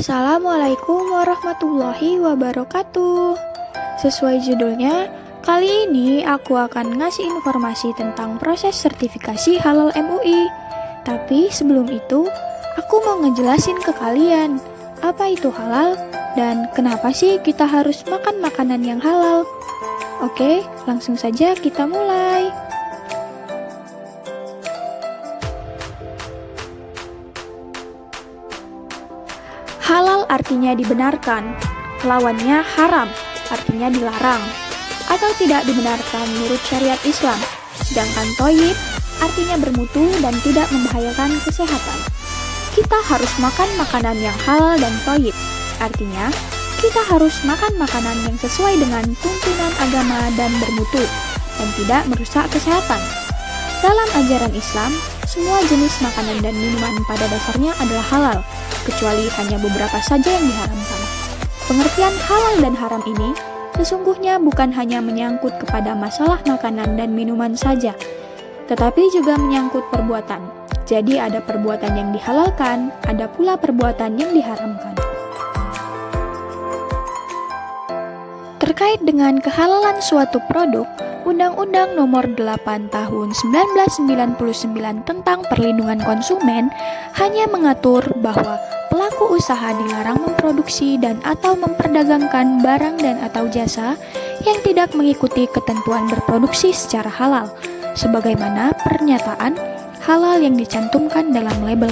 Assalamualaikum warahmatullahi wabarakatuh. Sesuai judulnya, kali ini aku akan ngasih informasi tentang proses sertifikasi halal MUI. Tapi sebelum itu, aku mau ngejelasin ke kalian, apa itu halal dan kenapa sih kita harus makan makanan yang halal. Oke, langsung saja kita mulai. Halal artinya dibenarkan, lawannya haram artinya dilarang atau tidak dibenarkan menurut syariat Islam. Sedangkan thayyib artinya bermutu dan tidak membahayakan kesehatan. Kita harus makan makanan yang halal dan thayyib, artinya kita harus makan makanan yang sesuai dengan tuntunan agama dan bermutu dan tidak merusak kesehatan. Dalam ajaran Islam, semua jenis makanan dan minuman pada dasarnya adalah halal, kecuali hanya beberapa saja yang diharamkan. Pengertian halal dan haram ini sesungguhnya bukan hanya menyangkut kepada masalah makanan dan minuman saja, tetapi juga menyangkut perbuatan. Jadi ada perbuatan yang dihalalkan, ada pula perbuatan yang diharamkan. Terkait dengan kehalalan suatu produk, Undang-Undang Nomor 8 Tahun 1999 tentang Perlindungan Konsumen hanya mengatur bahwa pelaku usaha dilarang memproduksi dan atau memperdagangkan barang dan atau jasa yang tidak mengikuti ketentuan berproduksi secara halal, sebagaimana pernyataan halal yang dicantumkan dalam label.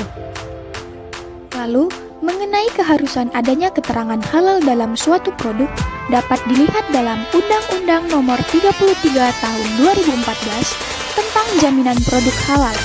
Lalu, mengenai keharusan adanya keterangan halal dalam suatu produk dapat dilihat dalam Undang-Undang Nomor 33 Tahun 2014 tentang Jaminan Produk Halal.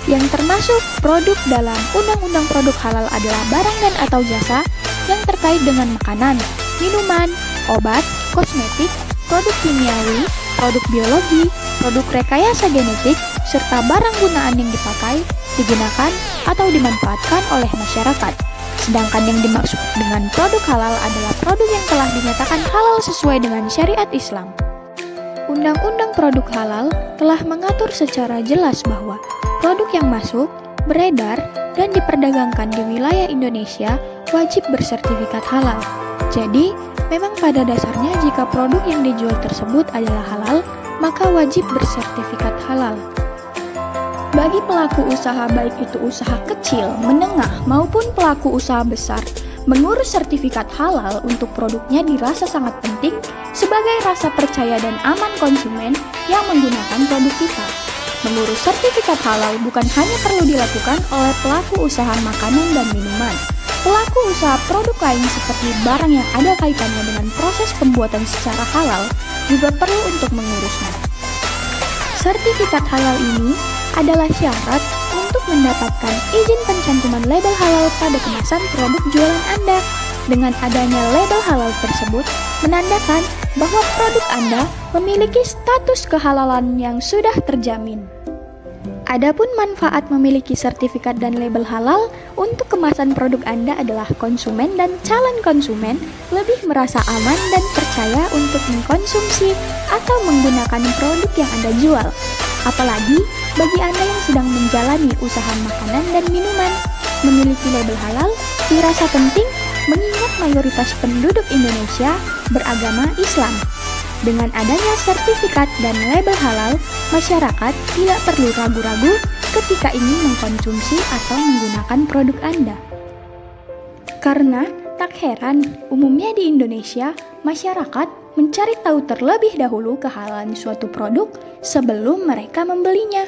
Yang termasuk produk dalam Undang-Undang Produk Halal adalah barang dan atau jasa yang terkait dengan makanan, minuman, obat, kosmetik, produk kimiawi, produk biologi, produk rekayasa genetik, serta barang gunaan yang dipakai, digunakan, atau dimanfaatkan oleh masyarakat. Sedangkan yang dimaksud dengan produk halal adalah produk yang telah dinyatakan halal sesuai dengan syariat Islam. Undang-Undang Produk Halal telah mengatur secara jelas bahwa produk yang masuk, beredar, dan diperdagangkan di wilayah Indonesia wajib bersertifikat halal. Jadi, memang pada dasarnya jika produk yang dijual tersebut adalah halal, maka wajib bersertifikat halal. Bagi pelaku usaha baik itu usaha kecil, menengah, maupun pelaku usaha besar, mengurus sertifikat halal untuk produknya dirasa sangat penting sebagai rasa percaya dan aman konsumen yang menggunakan produk kita. Mengurus sertifikat halal bukan hanya perlu dilakukan oleh pelaku usaha makanan dan minuman. Pelaku usaha produk lain seperti barang yang ada kaitannya dengan proses pembuatan secara halal juga perlu untuk mengurusnya. Sertifikat halal ini adalah syarat untuk mendapatkan izin pencantuman label halal pada kemasan produk jualan Anda. Dengan adanya label halal tersebut, menandakan bahwa produk Anda memiliki status kehalalan yang sudah terjamin. Adapun manfaat memiliki sertifikat dan label halal untuk kemasan produk Anda adalah konsumen dan calon konsumen lebih merasa aman dan percaya untuk mengkonsumsi atau menggunakan produk yang Anda jual. Apalagi bagi Anda yang sedang menjalani usaha makanan dan minuman, memiliki label halal dirasa penting mengingat mayoritas penduduk Indonesia beragama Islam. Dengan adanya sertifikat dan label halal, masyarakat tidak perlu ragu-ragu ketika ingin mengkonsumsi atau menggunakan produk Anda. Karena tak heran, umumnya di Indonesia, masyarakat mencari tahu terlebih dahulu kehalalan suatu produk sebelum mereka membelinya.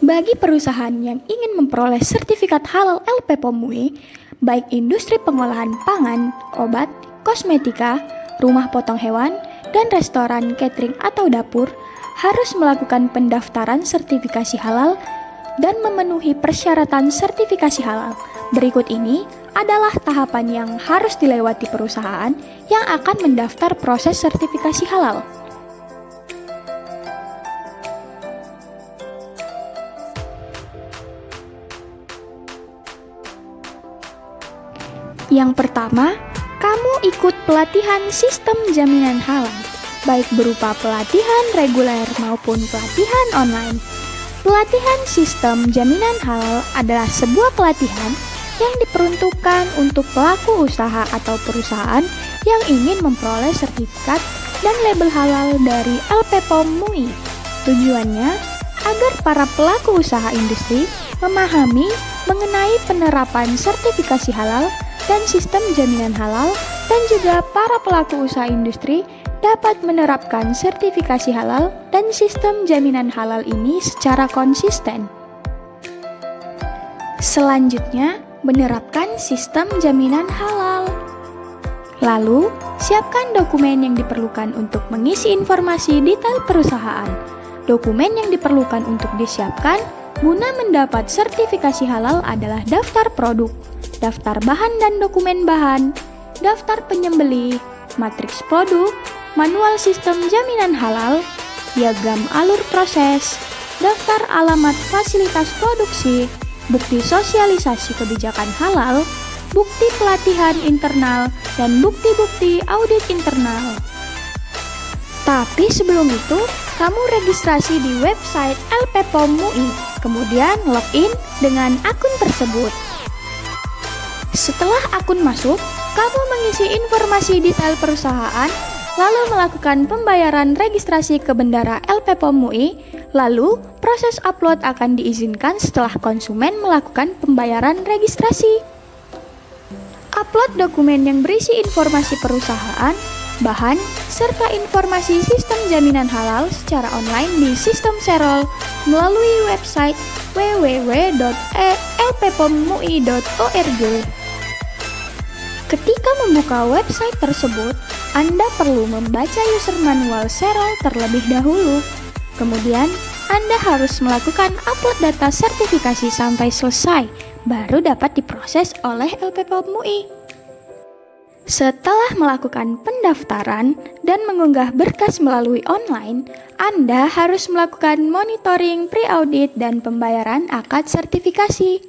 Bagi perusahaan yang ingin memperoleh sertifikat halal LP-POM MUI, baik industri pengolahan pangan, obat, kosmetika, rumah potong hewan, dan restoran, catering, atau dapur, harus melakukan pendaftaran sertifikasi halal dan memenuhi persyaratan sertifikasi halal. Berikut ini adalah tahapan yang harus dilewati perusahaan yang akan mendaftar proses sertifikasi halal. Yang pertama, kamu ikut pelatihan sistem jaminan halal, baik berupa pelatihan reguler maupun pelatihan online. Pelatihan sistem jaminan halal adalah sebuah pelatihan yang diperuntukkan untuk pelaku usaha atau perusahaan yang ingin memperoleh sertifikat dan label halal dari LPPOM MUI. Tujuannya agar para pelaku usaha industri memahami mengenai penerapan sertifikasi halal dan sistem jaminan halal, dan juga para pelaku usaha industri dapat menerapkan sertifikasi halal dan sistem jaminan halal ini secara konsisten. Selanjutnya, menerapkan sistem jaminan halal. Lalu, siapkan dokumen yang diperlukan untuk mengisi informasi detail perusahaan. Dokumen yang diperlukan untuk disiapkan guna mendapat sertifikasi halal adalah daftar produk, daftar bahan dan dokumen bahan, daftar penyembelih, matriks produk, manual sistem jaminan halal, diagram alur proses, daftar alamat fasilitas produksi, bukti sosialisasi kebijakan halal, bukti pelatihan internal, dan bukti-bukti audit internal. Tapi sebelum itu, kamu registrasi di website LPPOM MUI, kemudian login dengan akun tersebut. Setelah akun masuk, kamu mengisi informasi detail perusahaan, lalu melakukan pembayaran registrasi ke bendara LPPOM MUI, lalu proses upload akan diizinkan setelah konsumen melakukan pembayaran registrasi. Upload dokumen yang berisi informasi perusahaan, bahan, serta informasi sistem jaminan halal secara online di sistem Serol melalui website www.lppommui.org. Ketika membuka website tersebut, Anda perlu membaca user manual Serol terlebih dahulu. Kemudian, Anda harus melakukan upload data sertifikasi sampai selesai, baru dapat diproses oleh LPPOM MUI. Setelah melakukan pendaftaran dan mengunggah berkas melalui online, Anda harus melakukan monitoring pre-audit dan pembayaran akad sertifikasi.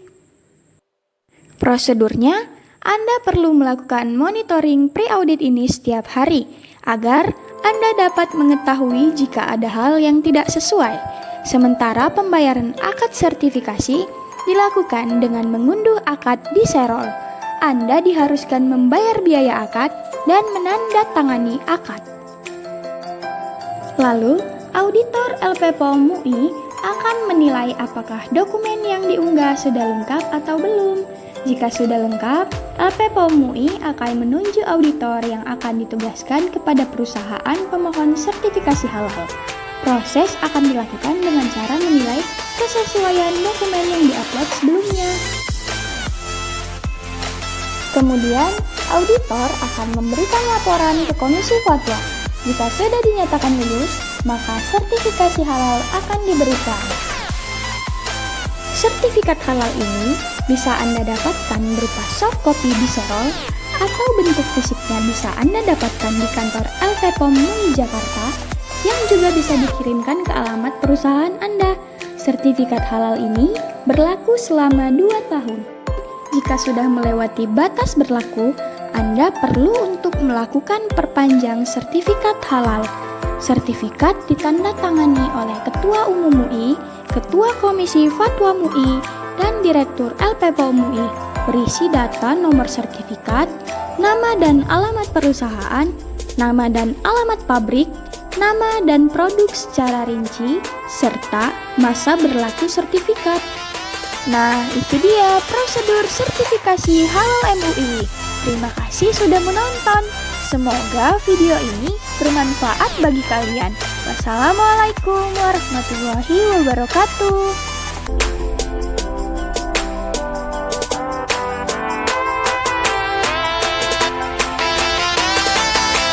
Prosedurnya, Anda perlu melakukan monitoring pre-audit ini setiap hari, agar Anda dapat mengetahui jika ada hal yang tidak sesuai. Sementara pembayaran akad sertifikasi dilakukan dengan mengunduh akad di Serol. Anda diharuskan membayar biaya akad dan menandatangani akad. Lalu, auditor LPPOM MUI akan menilai apakah dokumen yang diunggah sudah lengkap atau belum. Jika sudah lengkap, LPPOM MUI akan menunjuk auditor yang akan ditugaskan kepada perusahaan pemohon sertifikasi halal. Proses akan dilakukan dengan cara menilai kesesuaian dokumen yang diupload sebelumnya. Kemudian, auditor akan memberikan laporan ke Komisi Fatwa. Jika sudah dinyatakan lulus, maka sertifikasi halal akan diberikan. Sertifikat halal ini bisa Anda dapatkan berupa soft copy di Serol, atau bentuk fisiknya bisa Anda dapatkan di kantor LPPOM MUI Jakarta, yang juga bisa dikirimkan ke alamat perusahaan Anda. Sertifikat halal ini berlaku selama 2 tahun. Jika sudah melewati batas berlaku, Anda perlu untuk melakukan perpanjang sertifikat halal. Sertifikat ditandatangani oleh Ketua Umum MUI, Ketua Komisi Fatwa MUI, dan Direktur LPPOM MUI. Berisi data nomor sertifikat, nama dan alamat perusahaan, nama dan alamat pabrik, nama dan produk secara rinci, serta masa berlaku sertifikat. Nah, itu dia prosedur sertifikasi halal MUI. Terima kasih sudah menonton. Semoga video ini bermanfaat bagi kalian. Wassalamualaikum warahmatullahi wabarakatuh.